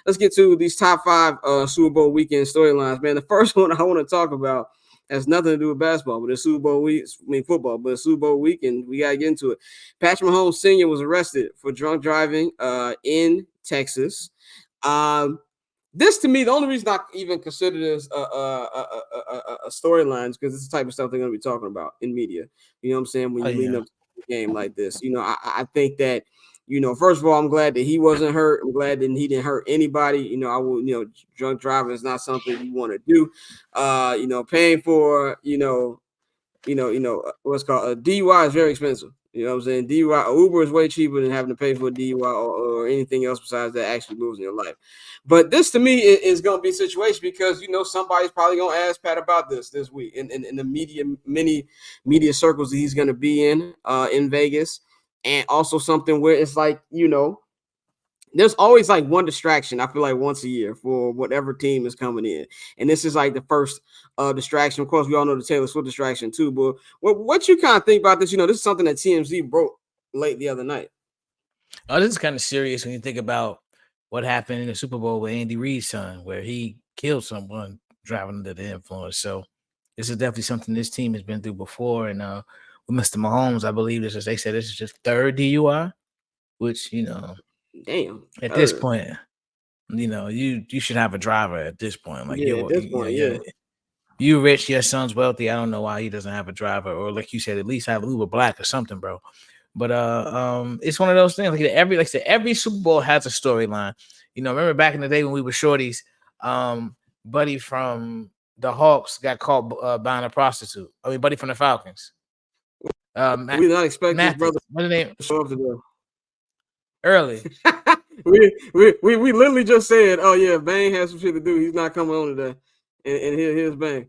let's get to these top 5 Super Bowl weekend storylines, man. The first one I want to talk about has nothing to do with basketball, but it's Super Bowl week. I mean football, but it's Super Bowl weekend. We gotta get into it. Patrick Mahomes Sr. was arrested for drunk driving in Texas. This to me, the only reason I even consider this a storyline is because it's the type of stuff they're going to be talking about in media. You know what I'm saying? When you're leading up to a game like this, I think that, first of all, I'm glad that he wasn't hurt. I'm glad that he didn't hurt anybody. I will, drunk driving is not something you want to do. Paying for, what's called a DUI is very expensive. You know what I'm saying? DUI, Uber is way cheaper than having to pay for a DUI or anything else besides that actually losing your life. But this to me is going to be a situation because, somebody's probably going to ask Pat about this week in the many media circles that he's going to be in Vegas. And also something where it's like, there's always like one distraction, I feel like once a year for whatever team is coming in. And this is like the first distraction. Of course, we all know the Taylor Swift distraction too. But what you kind of think about this? This is something that TMZ broke late the other night. Oh, this is kind of serious when you think about what happened in the Super Bowl with Andy Reid's son, where he killed someone driving under the influence. So this is definitely something this team has been through before. And with Mr. Mahomes, I believe this is his third DUI, which, damn. At this point, you should have a driver at this point. Like, at this point, you rich, your son's wealthy. I don't know why he doesn't have a driver, or like you said, at least have Uber Black or something, bro. But it's one of those things. Every Super Bowl has a storyline. Remember back in the day when we were shorties, Buddy from the Hawks got caught buying a prostitute. Buddy from the Falcons. We did not expect this brother. What's his name? Show up today. Early. we literally just said, oh yeah, Bang has some shit to do. He's not coming on today. And here's Bang.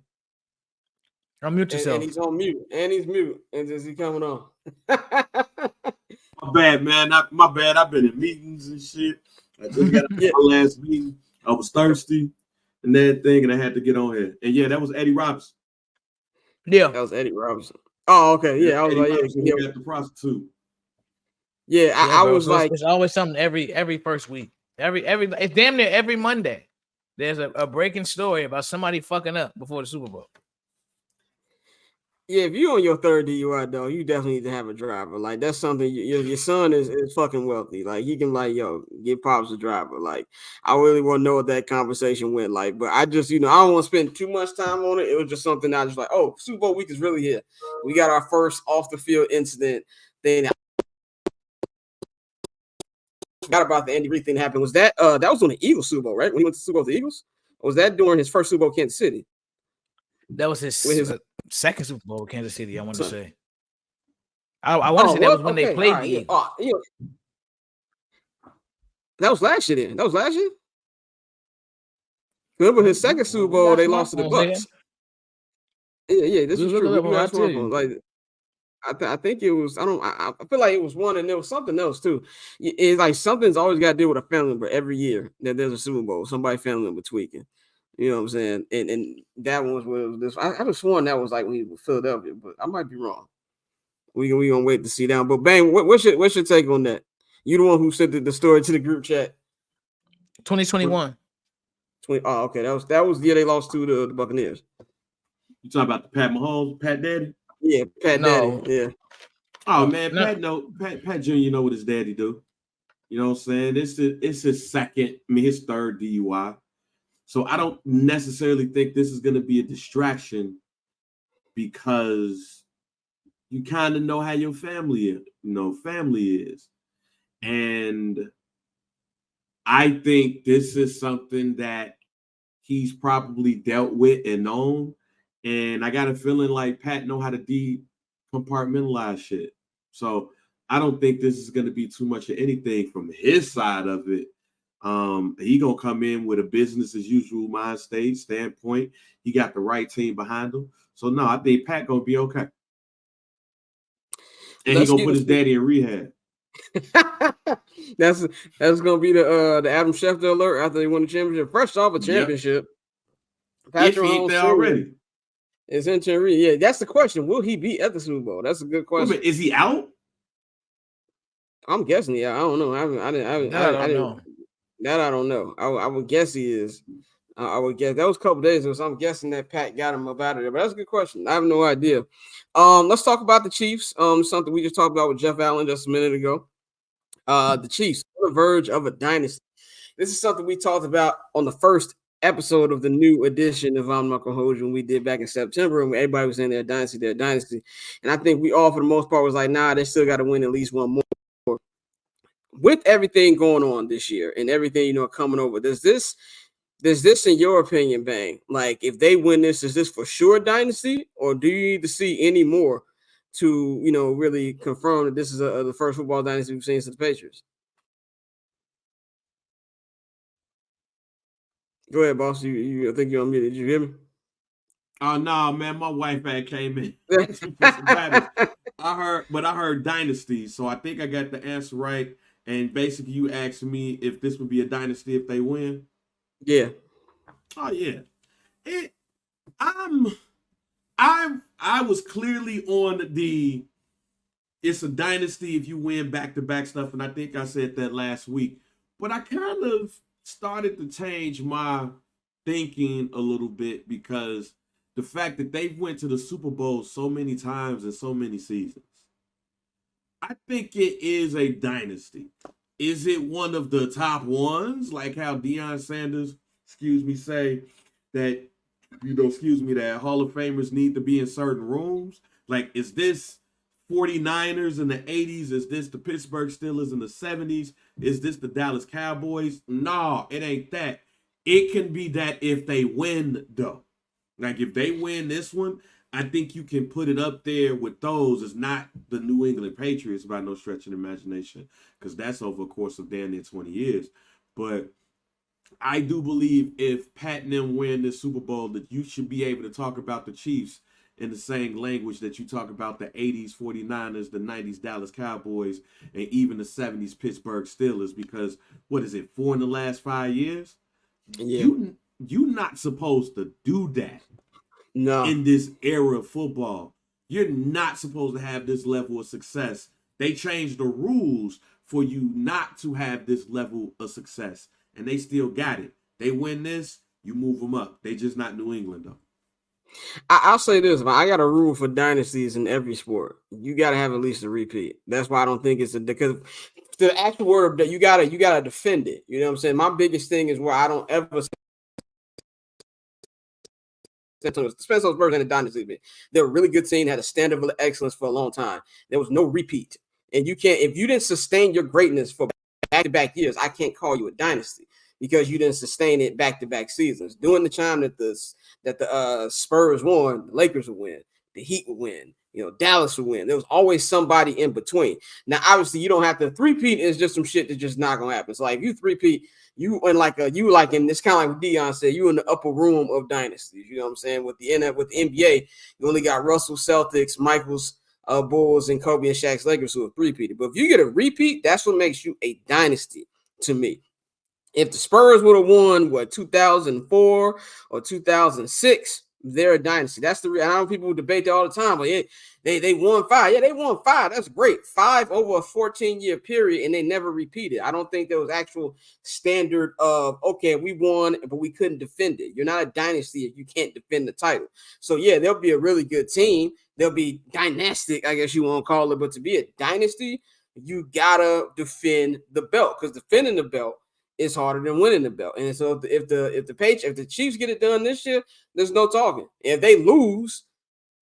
Unmute yourself. And he's on mute. And he's mute. And is he coming on? My bad, man. My bad. I've been in meetings and shit. I just got my last meeting. I was thirsty and that thing, and I had to get on here. And yeah, that was Eddie Robinson. Yeah. That was Eddie Robinson. Oh, okay. Yeah, I was Eddie like, Robinson got the prostitute. Yeah, I was like, it's always something every first week. It's damn near every Monday. There's a breaking story about somebody fucking up before the Super Bowl. Yeah, if you're on your third DUI, though, you definitely need to have a driver. Like, that's something your son is fucking wealthy. Like, he can, like, get Pops a driver. Like, I really want to know what that conversation went like. But I just, I don't want to spend too much time on it. It was just something I was like, oh, Super Bowl week is really here. We got our first off-the-field incident thing. Forgot about the Andy Reid thing that happened. Was that was on the Eagles Super Bowl, right? When he went to Super Bowl with the Eagles? Or was that during his first Super Bowl Kansas City? That was his second Super Bowl with Kansas City, I want to say. I want to say that was when they played the Eagles. That was last year then. That was last year? Remember his second Super Bowl, they lost to the Bucs. Yeah, this is true. Like, I think it was, I feel like it was one and there was something else too. It's like something's always got to do with a family member every year that there's a Super Bowl, somebody family member tweaking. You know what I'm saying? And that one was this. I was sworn that was like when he was Philadelphia, but I might be wrong. We gonna wait to see that. But Bang, what's your take on that? You the one who sent the story to the group chat. 2021. Oh, okay. That was the year they lost to the Buccaneers. You talking about the Pat Mahomes, Pat Daddy? Yeah, Pat Daddy. Yeah. Oh man, Pat Jr. know what his daddy do. You know what I'm saying? It's his second, his third DUI. So I don't necessarily think this is going to be a distraction because you kind of know how your family is. And I think this is something that he's probably dealt with and known. And I got a feeling like Pat know how to decompartmentalize shit. So I don't think this is going to be too much of anything from his side of it. He gonna come in with a business as usual mind state standpoint. He got the right team behind him. So no, I think Pat gonna be okay. And he gonna put his daddy in rehab. That's gonna be the Adam Schefter alert after they won the championship. Fresh off a championship. If he ain't there already. It's in Cherry. Yeah, that's the question. Will he be at the Super Bowl? That's a good question. Wait, is he out? I'm guessing. Yeah, I don't know. I didn't know. That I don't know. I would guess he is. I would guess that was a couple days ago, so I'm guessing that Pat got him up out of there. But that's a good question. I have no idea. Let's talk about the Chiefs. Something we just talked about with Jeff Allen just a minute ago. The Chiefs on the verge of a dynasty. This is something we talked about on the first episode of the new edition of I'm Not Gonna Hold You when we did back in September, and everybody was saying their dynasty. And I think we all, for the most part, was like, nah, they still got to win at least one more. With everything going on this year and everything coming over, does this, in your opinion, Bang, like if they win this, is this for sure dynasty, or do you need to see any more to really confirm that this is the first football dynasty we've seen since the Patriots? Go ahead, boss. I think you're on mute. Did you hear me? Oh no, man, my wife had came in. I heard dynasty, so I think I got the answer right. And basically, you asked me if this would be a dynasty if they win. Yeah. Oh yeah. I was clearly on the it's a dynasty if you win back-to-back stuff, and I think I said that last week. But I kind of started to change my thinking a little bit because the fact that they've went to the Super Bowl so many times in so many seasons. I think it is a dynasty. Is it one of the top ones, like how Deion Sanders, say that, that Hall of Famers need to be in certain rooms? Like, is this 49ers in the 80s? Is this the Pittsburgh Steelers in the 70s? Is this the Dallas Cowboys? No, it ain't that. It can be that if they win, though. Like, if they win this one, I think you can put it up there with those. It's not the New England Patriots by no stretch of the imagination, because that's over a course of damn near 20 years. But I do believe if Pat and them win this Super Bowl, that you should be able to talk about the Chiefs in the same language that you talk about the 80s 49ers, the 90s Dallas Cowboys, and even the 70s Pittsburgh Steelers, because what is it, 4 in the last 5 years? Yeah. You're not supposed to do that. No. In this era of football. You're not supposed to have this level of success. They changed the rules for you not to have this level of success, and they still got it. They win this, you move them up. They just not New England, though. I'll say this, man. I got a rule for dynasties in every sport. You got to have at least a repeat. That's why I don't think it's because the actual word that you gotta defend it. You know what I'm saying? My biggest thing is where I don't ever Spencer's Spurs and the dynasty. They were a really good team, had a standard of excellence for a long time. There was no repeat. And you can't, if you didn't sustain your greatness for back-to-back years, I can't call you a dynasty because you didn't sustain it back-to-back seasons. During the time that the Spurs won, the Lakers would win, the Heat would win, Dallas would win. There was always somebody in between. Now, obviously, you don't have to three-peat. Is just some shit that's just not gonna happen. So, like, if you three-peat, and it's kind of like what Deion said, you in the upper room of dynasties. You know what I'm saying? With the NBA, you only got Russell Celtics, Michael's Bulls, and Kobe and Shaq's Lakers who have three-peated. But if you get a repeat, that's what makes you a dynasty to me. If the Spurs would have won 2004 or 2006, they're a dynasty. That's the I know people debate that all the time, but they won 5. Yeah, they won 5. That's great. 5 over a 14-year period, and they never repeated. I don't think there was actual standard of, okay, we won, but we couldn't defend it. You're not a dynasty if you can't defend the title. So, yeah, they'll be a really good team. They'll be dynastic, I guess you want to call it. But to be a dynasty, you got to defend the belt, because defending the belt is harder than winning the belt. And so if the Chiefs get it done this year, there's no talking. If they lose,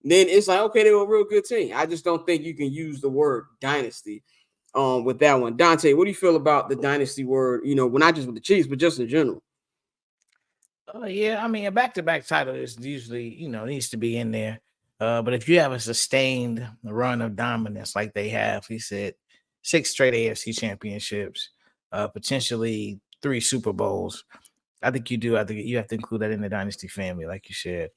then it's like, okay, they were a real good team. I just don't think you can use the word dynasty with that one. Dante, what do you feel about the dynasty word? Well, not just with the Chiefs, but just in general. Yeah, I mean, a back-to-back title is usually, needs to be in there. But if you have a sustained run of dominance like they have, he said 6 straight AFC championships, potentially 3 Super Bowls. I think you do. I think you have to include that in the dynasty family, like you said.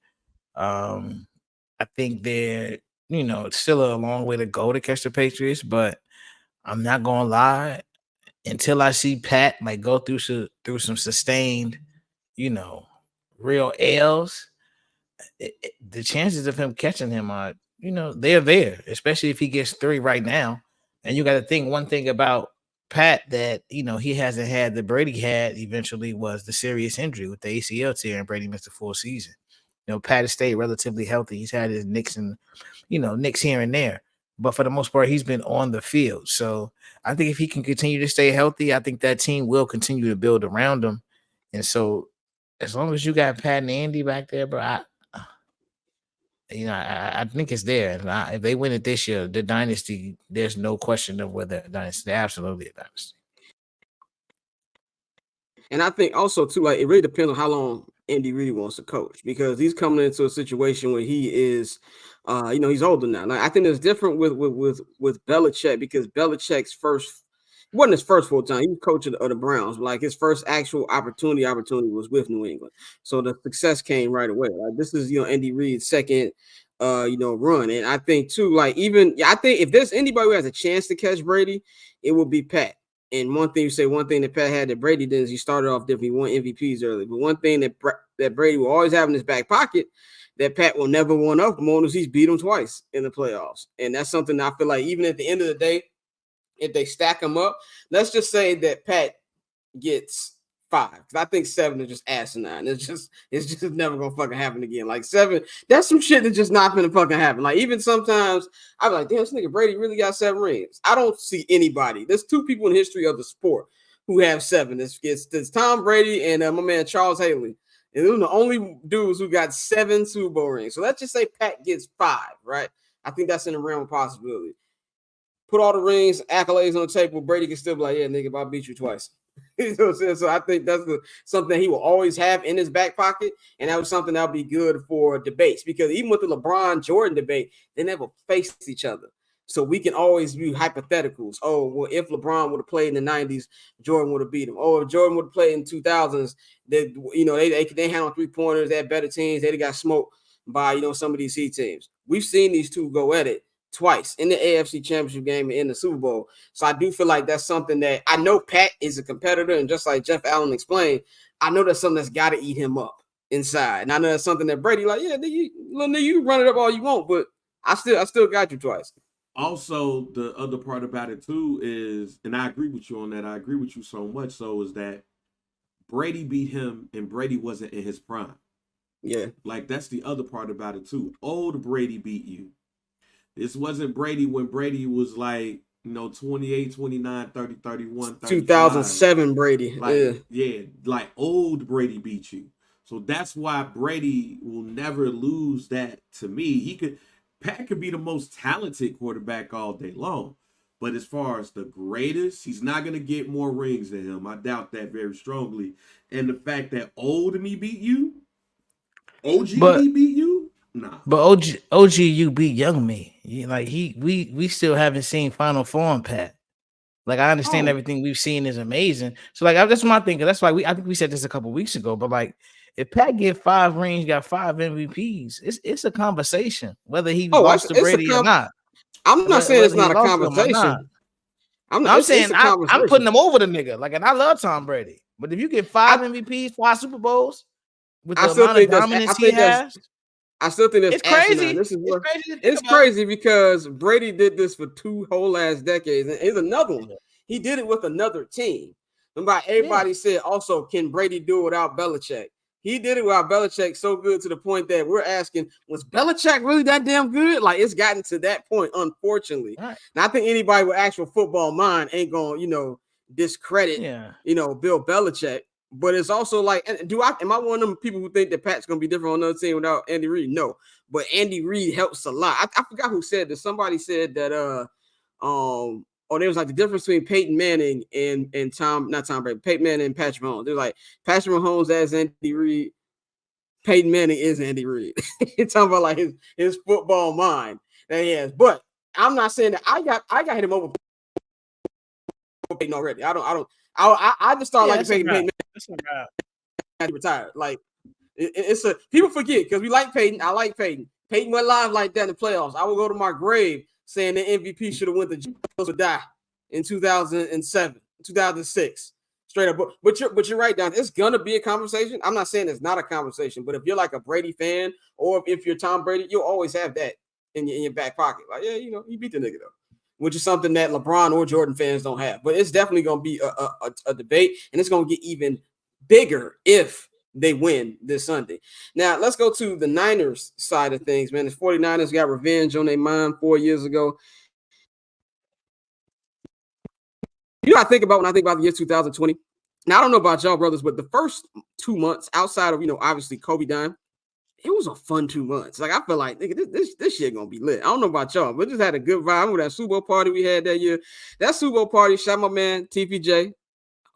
I think they're, it's still a long way to go to catch the Patriots, but I'm not gonna lie. Until I see Pat go through some sustained, real L's, the chances of him catching him are, they're there, especially if he gets 3 right now. And you got to think one thing about Pat that he hasn't had that Brady had eventually was the serious injury with the ACL tear, and Brady missed the full season. Pat has stayed relatively healthy. He's had his nicks and nicks here and there, but for the most part, he's been on the field. So I think if he can continue to stay healthy, I think that team will continue to build around him. And so as long as you got Pat and Andy back there, bro, I think it's there. And if they win it this year, the dynasty, there's no question of whether a dynasty. They're absolutely a dynasty. And I think also too, like, it really depends on how long Andy really wants to coach, because he's coming into a situation where he is, he's older now. Like, I think it's different with Belichick, because Belichick's wasn't his first full time. He was coaching of the Browns. Like, his first actual opportunity was with New England. So the success came right away. Like, this is, Andy Reid's second, run. And I think too, like, I think if there's anybody who has a chance to catch Brady, it would be Pat. And one thing that Pat had that Brady did is he started off different. He won MVPs early. But one thing that Brady will always have in his back pocket that Pat will never one up on is he's beat him twice in the playoffs. And that's something that I feel like even at the end of the day, if they stack them up, let's just say that Pat gets 5, because I think 7 is just asinine. It's just never gonna fucking happen again. Like 7, that's some shit that's just not gonna fucking happen. Like, even sometimes I'm like, damn, this nigga Brady really got 7 rings. I don't see anybody. There's 2 people in the history of the sport who have 7. It's Tom Brady and my man Charles Haley. And they're the only dudes who got 7 Super Bowl rings. So let's just say Pat gets 5, right? I think that's in the realm of possibility. Put all the rings, accolades on the table, Brady can still be like, yeah, nigga, I beat you twice. You know what I'm saying? So I think that's something he will always have in his back pocket, and that was something that would be good for debates, because even with the LeBron Jordan debate, they never faced each other. So we can always view hypotheticals. Oh, well, if LeBron would have played in the 90s, Jordan would have beat him. Oh, if Jordan would have played in 2000s, they handle 3-pointers, they had better teams, they'd have got smoked by some of these Heat teams. We've seen these two go at it twice in the AFC Championship game and in the Super Bowl. So I do feel like that's something that I know Pat is a competitor, and just like Jeff Allen explained, I know that's something that's got to eat him up inside. And I know that's something that Brady like, yeah, you run it up all you want, but I still got you twice. Also, the other part about it too is, and I agree with you on that. I agree with you so much so, is that Brady beat him and Brady wasn't in his prime. Yeah. Like, that's the other part about it too. Old Brady beat you. This wasn't Brady when Brady was like, 28, 29, 30, 31, 35. 2007 Brady. Like old Brady beat you. So that's why Brady will never lose that to me. Pat could be the most talented quarterback all day long. But as far as the greatest, he's not going to get more rings than him. I doubt that very strongly. And the fact that old me beat you, OG beat you, nah. But OG you beat young me. We still haven't seen Final Form Pat. Like, I understand everything we've seen is amazing. So like, that's my thinking. That's why I think we said this a couple weeks ago. But like, if Pat get 5 rings, got 5 MVPs, it's a conversation whether he lost to Brady or not. I'm not saying it's not a conversation. I'm saying I'm putting them over the nigga. Like, and I love Tom Brady, but if you get 5 MVPs, 5 Super Bowls with the amount of dominance he has, I still think that's crazy. It's crazy because Brady did this for 2 whole ass decades, and it's another one. He did it with another team. Remember, everybody said also, can Brady do it without Belichick? He did it without Belichick so good to the point that we're asking, was Belichick really that damn good? Like, it's gotten to that point, unfortunately. Right. And I think anybody with actual football mind ain't gonna, discredit, Bill Belichick. But it's also like, am I one of them people who think that Pat's gonna be different on another team without Andy Reid? No, but Andy Reid helps a lot. I forgot who said this. Somebody said that there was like the difference between Peyton Manning and Peyton Manning and Patrick Mahomes. They're like, Patrick Mahomes as Andy Reid, Peyton Manning is Andy Reid. You're talking about like his football mind that he has. But I'm not saying that I got him over Peyton already. I just started like Peyton Manning. He retired. Like, it's a people forget because we like Peyton. I like Peyton. Peyton went live like that in the playoffs. I will go to my grave saying the MVP should have went to Jones would die in 2007, 2006. Straight up. But you're right, Dante. It's gonna be a conversation. I'm not saying it's not a conversation, but if you're like a Brady fan or if you're Tom Brady, you'll always have that in your back pocket. Like, yeah, you beat the nigga though. which is something that LeBron or Jordan fans don't have. But it's definitely going to be a debate, and it's going to get even bigger if they win this Sunday. Now, let's go to the Niners side of things, man. The 49ers got revenge on their mind 4 years ago. You know what I think about when I think about the year 2020? Now, I don't know about y'all, brothers, but the first 2 months outside of, obviously Kobe dying, it was a fun 2 months. Like, I feel like, nigga, this shit gonna be lit. I don't know about y'all, but just had a good vibe. I remember that Super Bowl party we had that year. That Super Bowl party, shout my man TPJ,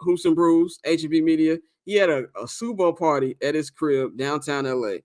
Hoops and Brews, HNB Media. He had a Super Bowl party at his crib downtown LA.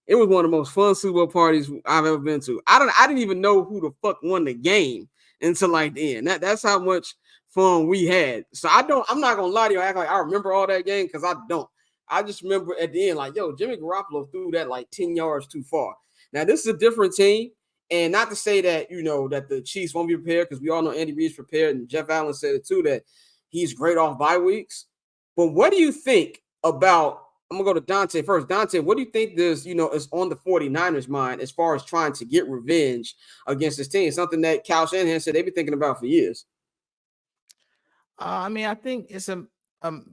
It was one of the most fun Super Bowl parties I've ever been to. I didn't even know who the fuck won the game until like the end. That's how much fun we had. So I'm not gonna lie to you, I act like I remember all that game, because I don't. I just remember at the end, like, yo, Jimmy Garoppolo threw that like 10 yards too far. Now, this is a different team. And not to say that, that the Chiefs won't be prepared, because we all know Andy Reid's prepared, and Jeff Allen said it too, that he's great off bye weeks. But what do you think about, I'm going to go to Dante first. Dante, what do you think this, is on the 49ers' mind as far as trying to get revenge against this team? Something that Kyle Shanahan said they've been thinking about for years. I mean, I think it's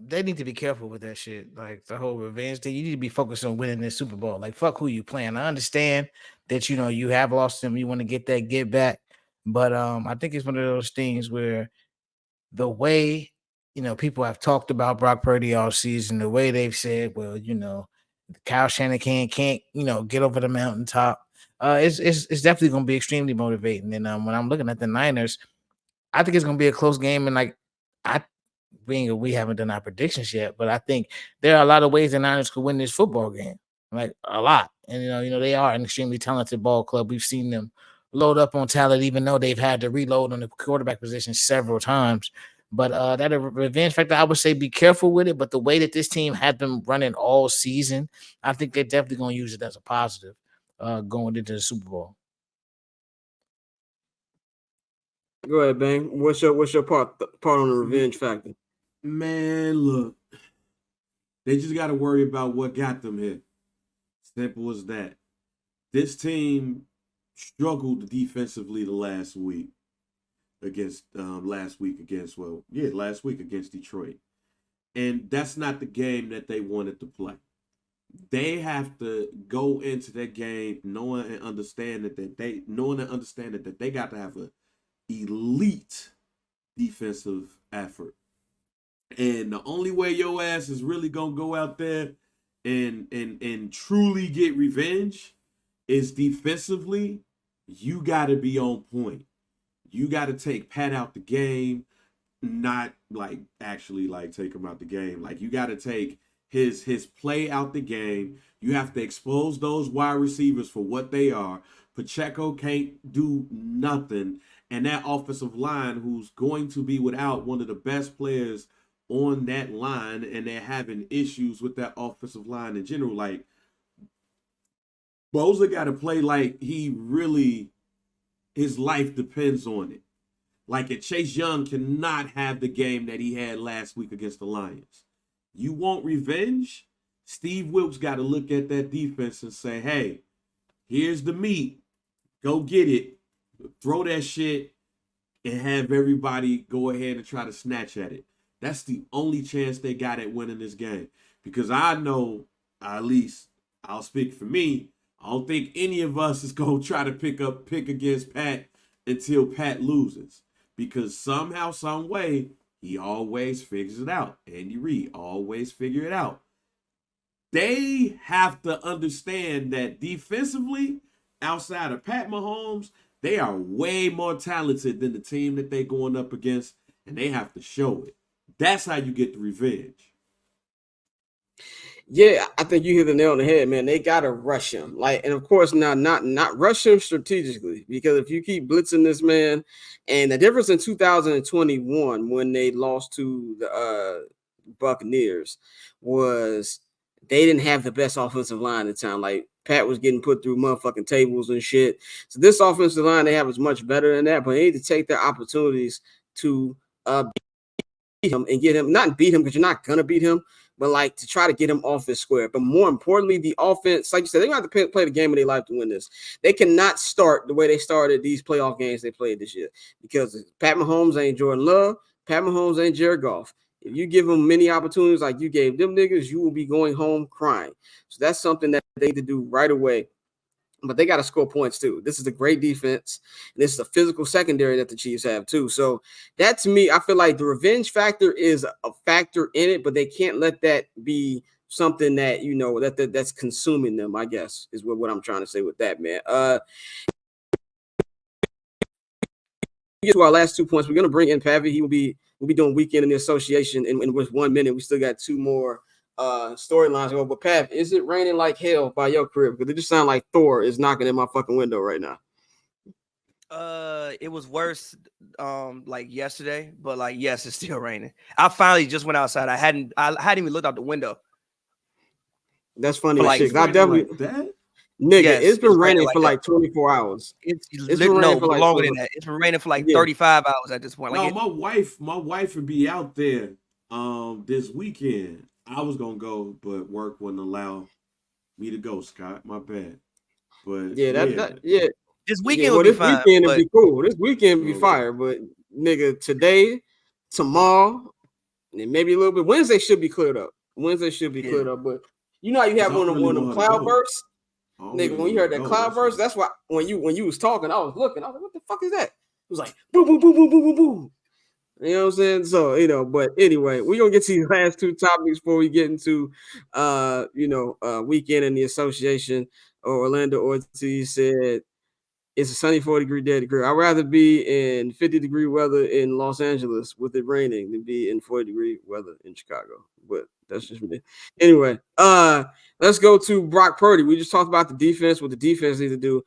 they need to be careful with that shit. Like the whole revenge thing. You need to be focused on winning this Super Bowl. Like, fuck who you playing. I understand that you have lost them. You want to get back. But I think it's one of those things where the way people have talked about Brock Purdy all season, the way they've said, well, Kyle Shanahan can't get over the mountaintop. It's definitely going to be extremely motivating. And when I'm looking at the Niners, I think it's going to be a close game. And like we haven't done our predictions yet, but I think there are a lot of ways the Niners could win this football game, like a lot. And they are an extremely talented ball club. We've seen them load up on talent, even though they've had to reload on the quarterback position several times. But that revenge factor, I would say be careful with it. But the way that this team had been running all season, I think they're definitely going to use it as a positive going into the Super Bowl. Go ahead, Bang. What's your part on the revenge factor? Man, look, they just got to worry about what got them here. Simple as that. This team struggled defensively last week against Detroit. And that's not the game that they wanted to play. They have to go into that game knowing and understand that they got to have an elite defensive effort. And the only way your ass is really gonna go out there and truly get revenge is defensively. You got to be on point. You got to take Pat out the game, not like actually like take him out the game. Like, you got to take his play out the game. You have to expose those wide receivers for what they are. Pacheco can't do nothing, and that offensive line, who's going to be without one of the best players on that line, and they're having issues with that offensive line in general. Like, Bosa got to play like his life depends on it. Like, Chase Young cannot have the game that he had last week against the Lions. You want revenge? Steve Wilkes got to look at that defense and say, hey, here's the meat. Go get it. Throw that shit and have everybody go ahead and try to snatch at it. That's the only chance they got at winning this game. Because I know, at least I'll speak for me, I don't think any of us is going to try to pick against Pat until Pat loses. Because somehow, some way, he always figures it out. Andy Reid always figure it out. They have to understand that defensively, outside of Pat Mahomes, they are way more talented than the team that they're going up against, and they have to show it. That's how you get the revenge. Yeah, I think you hit the nail on the head, man. They gotta rush him, like, and of course, now not rush him strategically, because if you keep blitzing this man, and the difference in 2021 when they lost to the Buccaneers was they didn't have the best offensive line at the time. Like, Pat was getting put through motherfucking tables and shit. So this offensive line they have is much better than that, but they need to take their opportunities to beat him and get him, not beat him because you're not gonna beat him, but like to try to get him off his square. But more importantly, the offense, like you said, they're going to have to play the game of their life to win this. They cannot start the way they started these playoff games they played this year, because Pat Mahomes ain't Jordan Love. Pat Mahomes ain't Jared Goff. If you give them many opportunities like you gave them niggas, you will be going home crying. So that's something that they need to do right away. But they got to score points too. This is a great defense. And this is a physical secondary that the Chiefs have too. So that, to me, I feel like the revenge factor is a factor in it, but they can't let that be something that, you know, that's consuming them, I guess, is what I'm trying to say with that, man. Get to our last 2 points. We're going to bring in Pavy. We'll be doing weekend in the association in with 1 minute. We still got 2 more storylines go. But Pav, is it raining like hell by your crib? Because it just sounds like Thor is knocking at my fucking window right now. It was worse like yesterday, but like yes, it's still raining. I finally just went outside. I hadn't even looked out the window. That's funny as shit. I definitely like that. Nigga, yes, it's been raining for like 24 hours. It's been raining for like longer than that. It's been raining for like 35 hours at this point. No, my wife would be out there this weekend. I was gonna go, but work wouldn't allow me to go, Scott. My bad. But yeah. This weekend would be fine. This weekend would be cool. This weekend would be fire. But nigga, today, tomorrow, and maybe a little bit. Wednesday should be cleared up. But you know how you have one of the cloud bursts? Nigga, when you heard that cloud burst, that's why when you was talking, I was looking. I was like, what the fuck is that? It was like boom, boom, boom, boom, boom, boom, boom. You know what I'm saying? So, you know, but anyway, we're gonna get to these last 2 topics before we get into weekend in the association. Orlando Ortiz said it's a sunny 40-degree day. I'd rather be in 50-degree weather in Los Angeles with it raining than be in 40-degree weather in Chicago. But that's just me. Anyway, let's go to Brock Purdy. We just talked about the defense, what the defense needs to do.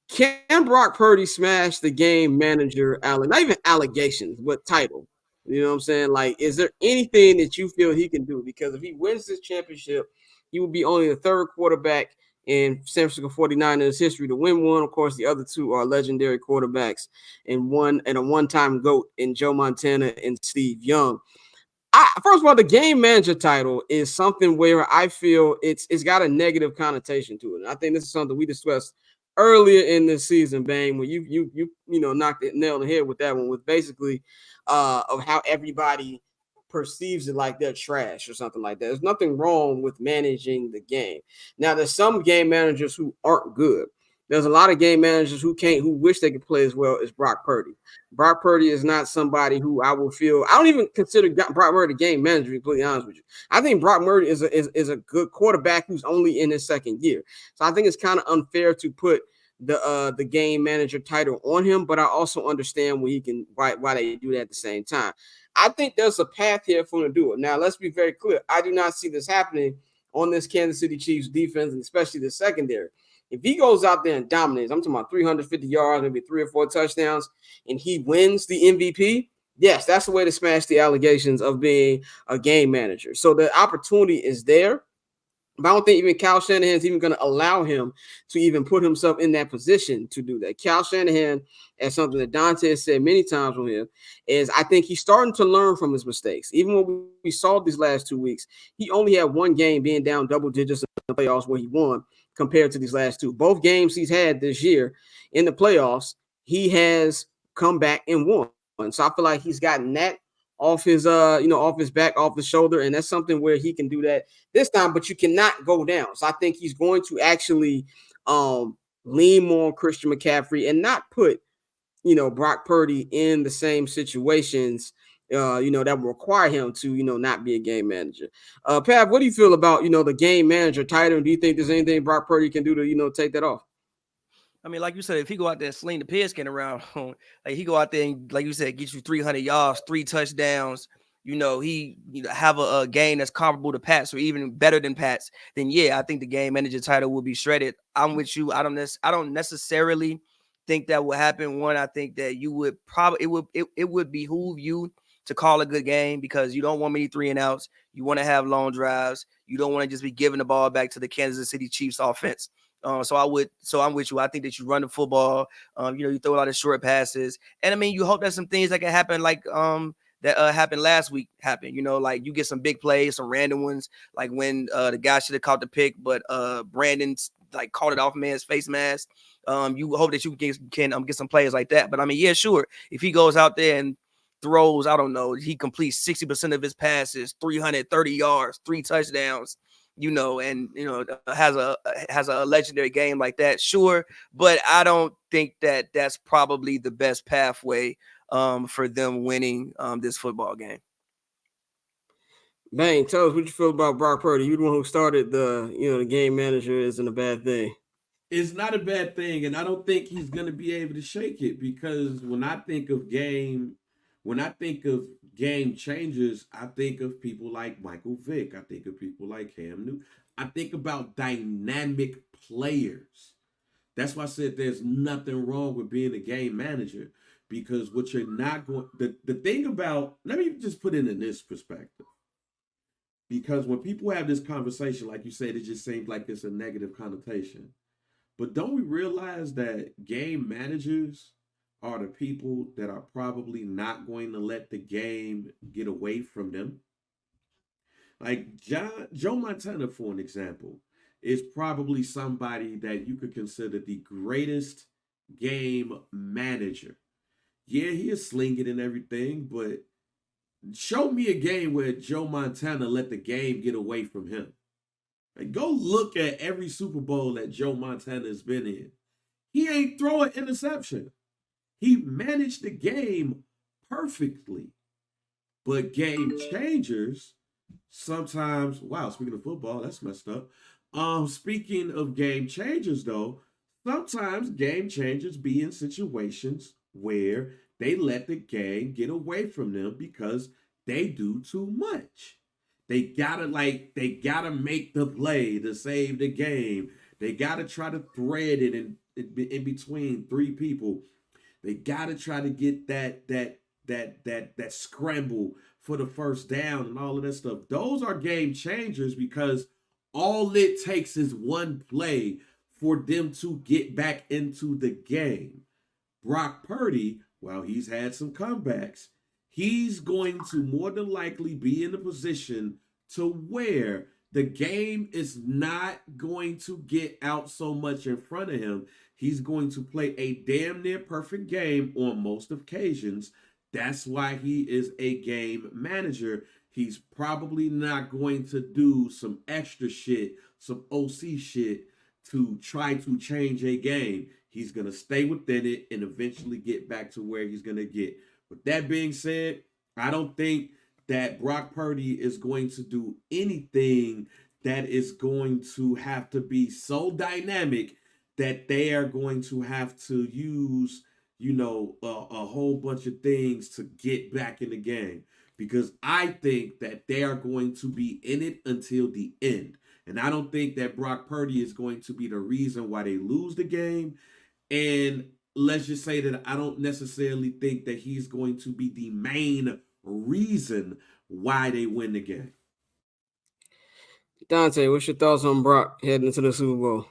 Can Brock Purdy smash the game manager, not even allegations, but title? You know what I'm saying? Like, is there anything that you feel he can do? Because if he wins this championship, he will be only the 3rd quarterback in San Francisco 49ers history to win one. Of course, the other 2 are legendary quarterbacks, and a one-time GOAT in Joe Montana and Steve Young. First of all, the game manager title is something where I feel it's got a negative connotation to it. And I think this is something we discussed earlier in the season, Bang, when you knocked it nail on the head with that one, with basically of how everybody perceives it like they're trash or something like that. There's nothing wrong with managing the game. Now, there's some game managers who aren't good. There's a lot of game managers who wish they could play as well as Brock Purdy. Brock Purdy is not somebody who I don't even consider Brock Purdy a game manager, to be completely honest with you. I think Brock Purdy is a good quarterback who's only in his 2nd year. So I think it's kind of unfair to put the game manager title on him, but I also understand why they do that at the same time. I think there's a path here for him to do it. Now, let's be very clear. I do not see this happening on this Kansas City Chiefs defense, and especially the secondary. If he goes out there and dominates, I'm talking about 350 yards, maybe 3 or 4 touchdowns, and he wins the MVP, yes, that's the way to smash the allegations of being a game manager. So the opportunity is there. But I don't think even Kyle Shanahan's even going to allow him to even put himself in that position to do that. Kyle Shanahan, as something that Dante has said many times on him, is I think he's starting to learn from his mistakes. Even when we saw these last 2 weeks, he only had 1 game being down double digits in the playoffs where he won compared to these last 2. Both games he's had this year in the playoffs, he has come back and won. So I feel like he's gotten that off his off his back, off his shoulder, and that's something where he can do that this time, but you cannot go down. So I think he's going to actually lean more on Christian McCaffrey and not put Brock Purdy in the same situations that will require him to not be a game manager. Pav, what do you feel about the game manager title? Do you think there's anything Brock Purdy can do to take that off? I mean, like you said, if he go out there and sling the pigskin around, like he go out there and, like you said, get you 300 yards, 3 touchdowns, he have a game that's comparable to Pat's or even better than Pat's, then yeah, I think the game manager title will be shredded. I'm with you. I don't necessarily think that will happen. One, I think that you would probably it would behoove you to call a good game because you don't want many 3 and outs. You want to have long drives. You don't want to just be giving the ball back to the Kansas City Chiefs offense. So I'm with you. I think that you run the football. You throw a lot of short passes, and I mean, you hope that some things that can happen, like that happened last week happen. You know, like you get some big plays, some random ones, like when the guy should have caught the pick, but Brandon's like caught it off man's face mask. You hope that you can get some players like that. But I mean, yeah, sure. If he goes out there and throws, I don't know, he completes 60% of his passes, 330 yards, 3 touchdowns, you know, and you know has a legendary game like that, sure. But I don't think that that's probably the best pathway for them winning this football game. Bang, tell us what you feel about Brock Purdy. You're the one who started the game manager isn't a bad thing. It's not a bad thing, and I don't think he's going to be able to shake it, because when I think of game changers, I think of people like Michael Vick. I think of people like Cam Newton. I think about dynamic players. That's why I said there's nothing wrong with being a game manager, because what you're not going, the thing about, let me just put it in this perspective. Because when people have this conversation, like you said, it just seems like it's a negative connotation. But don't we realize that game managers are the people that are probably not going to let the game get away from them? Like Joe Montana, for an example, is probably somebody that you could consider the greatest game manager. Yeah, he is slinging and everything, but show me a game where Joe Montana let the game get away from him. Like, go look at every Super Bowl that Joe Montana has been in. He ain't throw an interception. He managed the game perfectly. But game changers, sometimes, wow, speaking of football, that's messed up. Speaking of game changers, though, sometimes game changers be in situations where they let the game get away from them because they do too much. They gotta make the play to save the game. They gotta try to thread it in between 3 people. They gotta try to get that scramble for the first down and all of that stuff. Those are game changers, because all it takes is one play for them to get back into the game. Brock Purdy, while he's had some comebacks, he's going to more than likely be in a position to where the game is not going to get out so much in front of him. He's going to play a damn near perfect game on most occasions. That's why he is a game manager. He's probably not going to do some extra shit, some OC shit to try to change a game. He's going to stay within it and eventually get back to where he's going to get. With that being said, I don't think that Brock Purdy is going to do anything that is going to have to be so dynamic that they are going to have to use, a whole bunch of things to get back in the game. Because I think that they are going to be in it until the end. And I don't think that Brock Purdy is going to be the reason why they lose the game. And let's just say that I don't necessarily think that he's going to be the main reason why they win the game. Dante, what's your thoughts on Brock heading into the Super Bowl?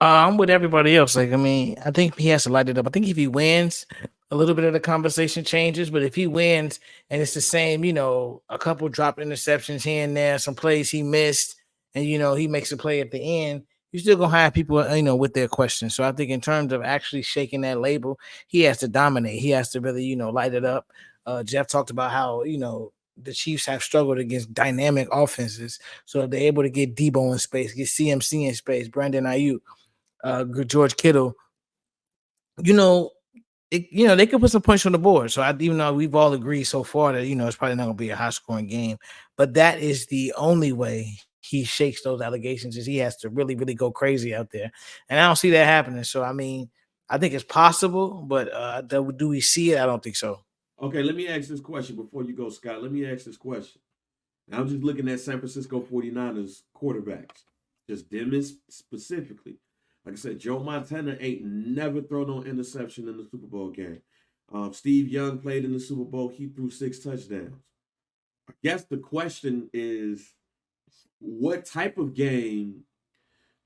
I'm with everybody else. Like, I mean, I think he has to light it up. I think if he wins, a little bit of the conversation changes. But if he wins and it's the same, a couple drop interceptions here and there, some plays he missed, and he makes a play at the end, you're still gonna have people, with their questions. So I think in terms of actually shaking that label, he has to dominate. He has to really, light it up. Jeff talked about how, the Chiefs have struggled against dynamic offenses. So if they're able to get Debo in space, get CMC in space, Brandon Ayuk, George Kittle, they could put some points on the board. So even though we've all agreed so far that it's probably not going to be a high scoring game, but that is the only way he shakes those allegations, is he has to really, really go crazy out there, and I don't see that happening. So I mean, I think it's possible, but do we see it? I don't think so. Okay, let me ask this question before you go, Scott. Let me ask this question. I'm just looking at San Francisco 49ers quarterbacks, just them specifically. Like I said, Joe Montana ain't never thrown no interception in the Super Bowl game. Steve Young played in the Super Bowl. He threw 6 touchdowns. I guess the question is, what type of game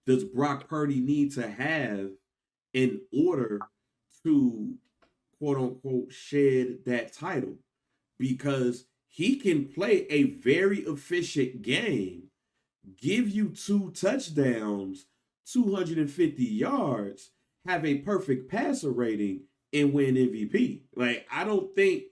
does Brock Purdy need to have in order to quote unquote shed that title because he can play a very efficient game, give you 2 touchdowns, 250 yards, have a perfect passer rating, and win MVP. Like, I don't think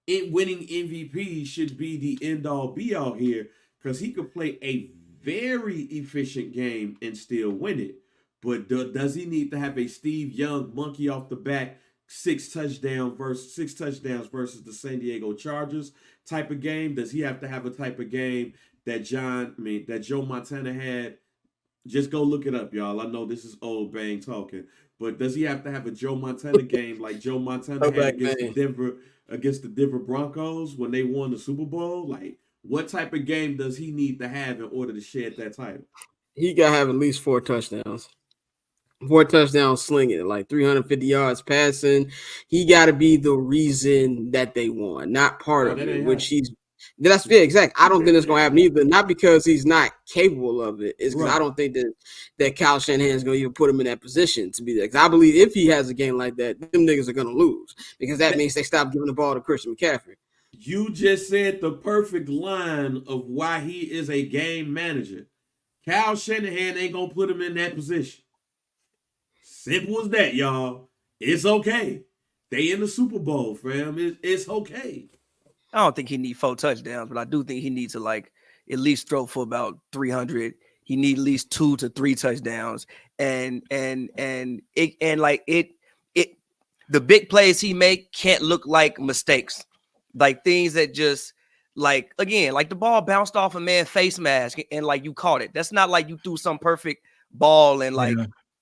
winning MVP should be the end all be all here because he could play a very efficient game and still win it. But does he need to have a Steve Young monkey off the back 6 touchdowns versus the San Diego Chargers type of game? Does he have to have a type of game that Joe Montana had? Just go look it up, y'all. I know this is old Bang talking, but does he have to have a Joe Montana game like Joe Montana had against the Denver Broncos when they won the Super Bowl? Like, what type of game does he need to have in order to shed that title? He got to have at least 4 touchdowns. 4 touchdowns slinging, like 350 yards passing. He got to be the reason that they won, not part of it, which that's exactly. I don't think it's going to happen either. Not because he's not capable of it. It's because I don't think that Kyle Shanahan's going to even put him in that position to be there. Because I believe if he has a game like that, them niggas are going to lose because that means they stop giving the ball to Christian McCaffrey. You just said the perfect line of why he is a game manager. Kyle Shanahan ain't going to put him in that position. Simple as that, y'all. It's okay. They in the Super Bowl, fam. It's okay. I don't think he needs 4 touchdowns, but I do think he needs to like at least throw for about 300. He needs at least 2 to 3 touchdowns, and the big plays he make can't look like mistakes, like things that just like again like the ball bounced off a man's face mask and like you caught it. That's not like you threw some perfect ball and like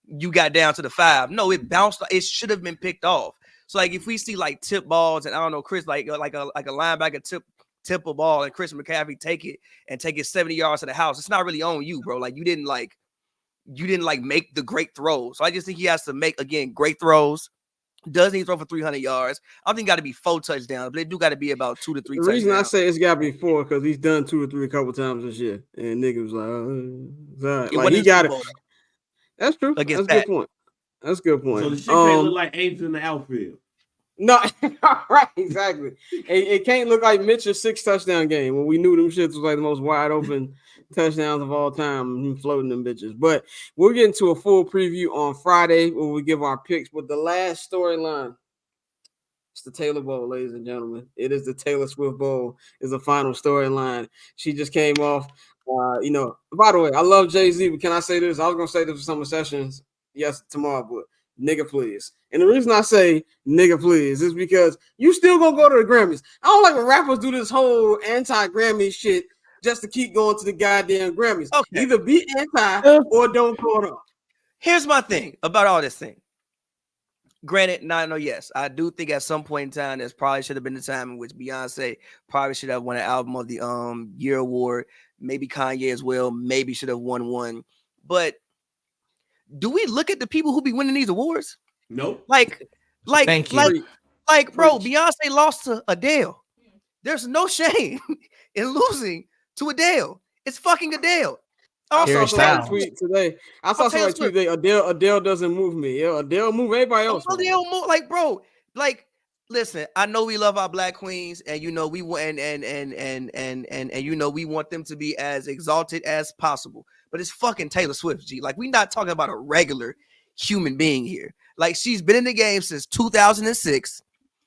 you got down to the 5. No, it bounced. It should have been picked off. So like if we see like tip balls and I don't know, Chris like a linebacker tip a ball and Christian McCaffrey take it 70 yards to the house, it's not really on you, bro. Like you didn't make the great throws. So I just think he has to make again great throws. Doesn't he throw for 300 yards? I don't think got to be 4 touchdowns, but they do got to be about 2 to 3 touchdowns. The reason I say it's got to be 4 because he's done 2 or 3 a couple times this year, and nigga was like, like he got it. That's true. That's a good point. That's a good point. So the shit can't look like Ainge in the outfield. No, right, exactly. It can't look like Mitchell's 6 touchdown game when we knew them shits was like the most wide open touchdowns of all time, floating them bitches. But we'll get into a full preview on Friday when we give our picks. But the last storyline, it's the Taylor Bowl, ladies and gentlemen. It is the Taylor Swift Bowl. Is the final storyline. She just came off. By the way, I love Jay-Z, but can I say this? I was gonna say this for Summer Sessions tomorrow, but nigga, please. And the reason I say nigga, please is because you still gonna go to the Grammys. I don't like when rappers do this whole anti-Grammy shit just to keep going to the goddamn Grammys. Okay. Either be anti or don't go at all. Here's my thing about all this thing. Granted, yes, I do think at some point in time, there's probably should have been the time in which Beyonce probably should have won an album of the year award. Maybe Kanye as well. Maybe should have won one. But do we look at the people who be winning these awards? Nope. Like, bro, Beyonce lost to Adele. There's no shame in losing to Adele. It's fucking Adele. Also, I saw a tweet today. Adele doesn't move me. Yeah, Adele move everybody else. Adele move, like, bro, like, listen, I know we love our black queens, and we want we want them to be as exalted as possible. But it's fucking Taylor Swift, G. Like, we're not talking about a regular human being here. Like, she's been in the game since 2006.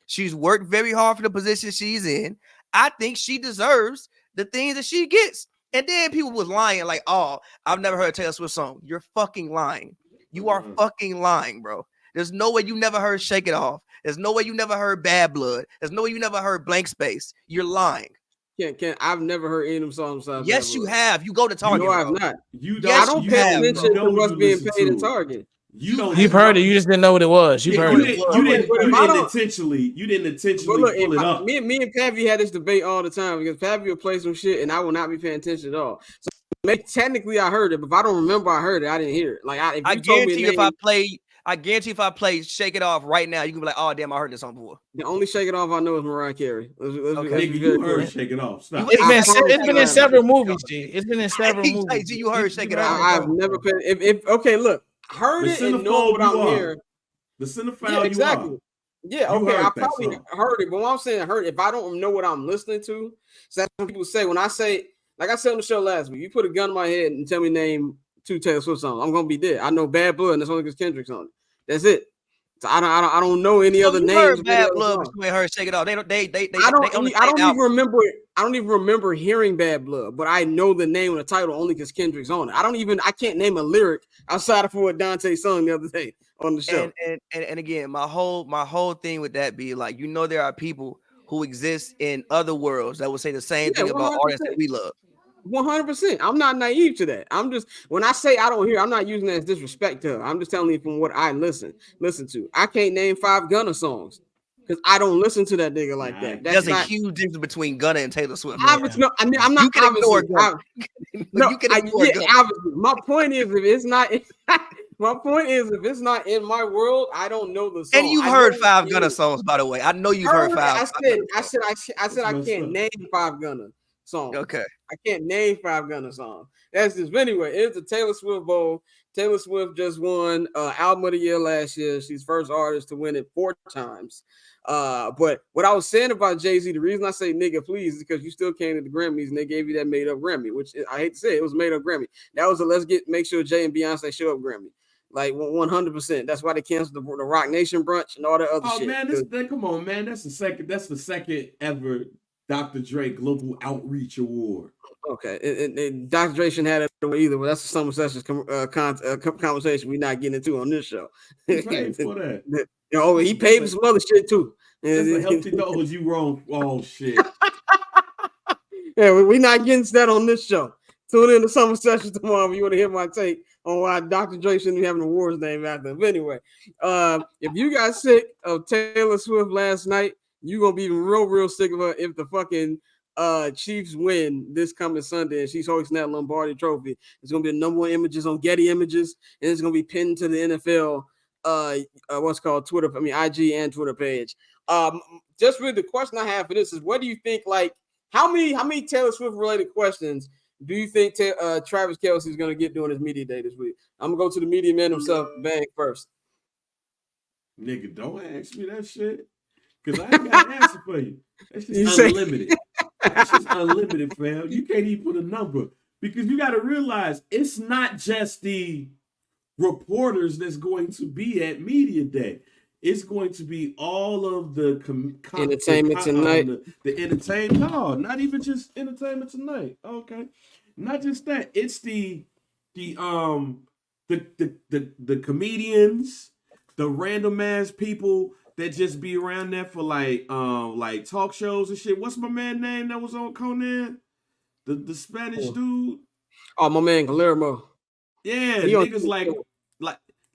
She's worked very hard for the position she's in. I think she deserves the things that she gets. And then people was lying like, oh, I've never heard a Taylor Swift song. You're fucking lying. You are fucking lying, bro. There's no way you never heard Shake It Off. There's no way you never heard Bad Blood. There's no way you never heard Blank Space. You're lying. I've never heard any of them songs. Yes, you have. You go to Target. No, I've not. I don't pay attention to what's being paid in Target. You've heard it. You just didn't know what it was. You didn't intentionally pull it up. Me and Pavy had this debate all the time because Pavy will play some shit and I will not be paying attention at all. So technically I heard it, but if I don't remember I heard it, I didn't hear it. Like I guarantee you, if I play Shake It Off right now, you can be like, oh damn, I heard this song before. The only Shake It Off I know is Mariah Carey. You heard Shake It Off. Stop. It's been in several movies, G. It's been in several movies. You heard Shake It Off. I've never paid. Okay, look. Heard it and know what I'm hearing. The cinephile, exactly. Yeah, You okay. I heard that probably song. heard it, but when I'm saying heard, if I don't know what I'm listening to, so that's what people say. When I say, like I said on the show last week, you put a gun in my head and tell me name 2 Taylor Swift songs, I'm gonna be dead. I know Bad Blood, and that's only because Kendrick's on it. That's it. So I don't know any So other you names heard of any Bad other Blood, but songs. you ain't heard Shake It Off. They on the I same don't even album. remember. I don't even remember hearing Bad Blood, but I know the name and the title only because Kendrick's on it. I can't name a lyric outside of what Dante sung the other day on the show. And again, my whole thing with that be like, there are people who exist in other worlds that would say the same Yeah, thing about 100%. artists that we love. 100%. I'm not naive to that. I'm just, when I say I don't hear, I'm not using that as disrespect to her. I'm just telling you from what I listen to. I can't name 5 Gunna songs because I don't listen to that nigga like that. That's There's a not huge difference between Gunna and Taylor Swift. obviously. No, I mean, I'm not You can ignore obviously. Gunna. No, You can ignore Gunna. obviously. My point is, if it's not, my point is, if it's not in my world, I don't know the song. And you've heard 5 Gunna songs, by the way. I know you've heard 5. I said I can't name 5 Gunna songs. Okay. I can't name 5 Gunna songs. That's just, but anyway, it's the Taylor Swift Bowl. Taylor Swift just won Album of the Year last year. She's first artist to win it 4 times. But what I was saying about Jay-Z, the reason I say nigga please is because you still came to the Grammys and they gave you that made up Grammy, which I hate to say it was made up Grammy. That was a make sure Jay and Beyonce show up Grammy. Like 100%. That's why they canceled the Rock Nation brunch and all that other shit. Oh man, come on, man. That's the second ever Dr. Dre Global Outreach Award. Okay, and Dr. Dre shouldn't have that way either. But that's the Summer Sessions conversation we're not getting into on this show. He paid for that. He paid for some other shit too. That's a healthy dose. You wrong. Oh shit. Yeah, we're not getting to that on this show. Tune in to Summer Sessions tomorrow if you want to hear my take on why Dr. Dre shouldn't be having an awards named after him. But anyway, if you got sick of Taylor Swift last night, you're gonna be real sick of her if the fucking Chiefs win this coming Sunday and she's hoisting that Lombardi trophy. It's gonna be the number 1 images on Getty Images, and it's gonna be pinned to the NFL IG and Twitter page. Just really the question I have for this is, what do you think, like how many Taylor Swift related questions do you think Travis Kelce is going to get during his media day this week? I'm going to go to the media man himself, Bang, first. Nigga, don't ask me that shit, because I ain't got an answer for you. That's just unlimited. That's just unlimited, fam. You can't even put a number, because you got to realize it's not just the reporters that's going to be at media day. It's going to be all of the entertainment tonight. The entertainment. No, not even just entertainment tonight. Okay, not just that. It's the comedians, the random ass people that just be around there for like talk shows and shit. What's my man name that was on Conan? The Spanish dude. Oh, my man Guillermo. Yeah, niggas like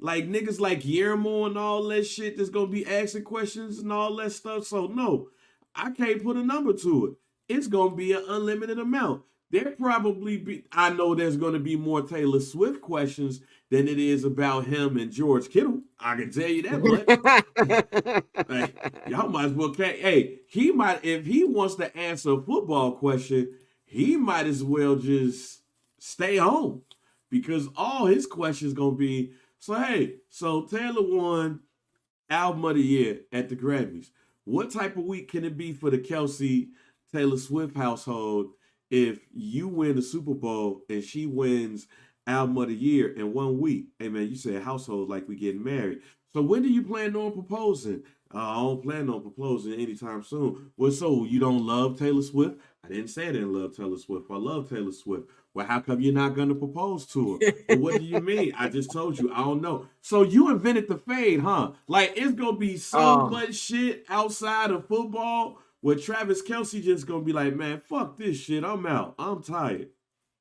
niggas like Guillermo and all that shit that's gonna be asking questions and all that stuff. So no, I can't put a number to it. It's gonna be an unlimited amount. I know there's gonna be more Taylor Swift questions than it is about him and George Kittle. I can tell you that much. Hey, y'all might as well he might, if he wants to answer a football question, he might as well just stay home, because all his questions gonna be, so Taylor won Album of the Year at the Grammys. What type of week can it be for the Kelce Taylor Swift household if you win the Super Bowl and she wins Album of the Year in 1 week? Hey man, you said household like we getting married. So when do you plan on proposing? I don't plan on proposing anytime soon. Well, so you don't love Taylor Swift? I didn't say I didn't love Taylor Swift. I love Taylor Swift. Well, how come you're not going to propose to her? Well, what do you mean? I just told you. I don't know. So you invented the fade, huh? Like, it's going to be so much shit outside of football where Travis Kelce just going to be like, man, fuck this shit. I'm out. I'm tired.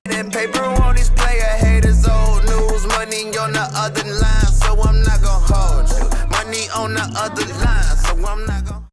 That paper on these player haters, old news, money on the other line, so I'm not going to hold you. Money on the other line, so I'm not going to